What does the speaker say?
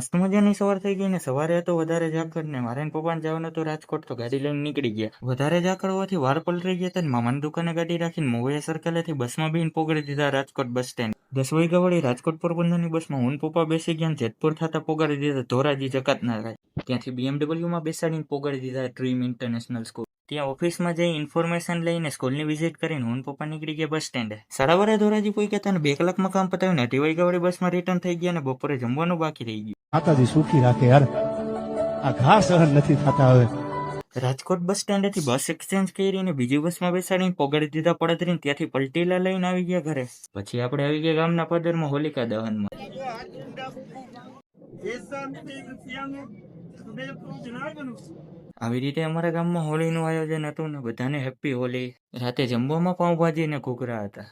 મસ્ત મજાની સવાર થઈ ગઈ ને સવારે હતો વધારે ઝાકળ ને મારે ને પપ્પાને જવાનું હતું રાજકોટ તો ગાડી લઈને નીકળી ગયા. વધારે ઝાકળ હોવાથી વાર પલટી ગયા હતા ને મામાની દુકાને ગાડી રાખીને મોવૈયા સર્કલેથી બસમાં બેન પોગાડી દીધા રાજકોટ બસ સ્ટેન્ડ. 10 વાગ્યા વળી રાજકોટ પોરબંદરની બસમાં હું ને પપ્પા બેસી ગયા ને જેતપુર થતા પોગાડી દીધા ધોરાજી જકાતના રાય. ત્યાંથી BMW માં બેસાડીને પોગાડી દીધા ડ્રીમ ઇન્ટરનેશનલ સ્કૂલ. ત્યાં ઓફિસમાં જઈ ઇન્ફોર્મેશન લઈને સ્કૂલની વિઝિટ કરીને હું પપ્પા નીકળી ગયા બસ સ્ટેન્ડે. 12:30 ધોરાજી પહોંચ્યા હતા ને 2 કલાકમાં કામ પતાવીને 2:30 વાગ્યા વળી બસમાં રિટર્ન થઈ ગયા ને બપોરે જમવાનું બાકી રહી ગયું. માતાજી સુખી રાખે યાર, આ ઘા સહન નથી થતા હવે. રાજકોટ બસ સ્ટેન્ડેથી બસ એક્સચેન્જ કરીને બીજી બસમાં બેસાડીને પોગાડી દીધા પડતરીને ત્યાંથી પલટીલા લઈને આવી ગયા ઘરે. પછી આપણે આવી ગયા ગામના પદરમાં હોલિકા દહનમાં. આવી રીતે અમારા ગામમાં હોળીનું આયોજન હતું ને બધાને હેપી હોલી. રાતે જમવામાં પાઉંભાજી ને ઘૂઘરા હતા.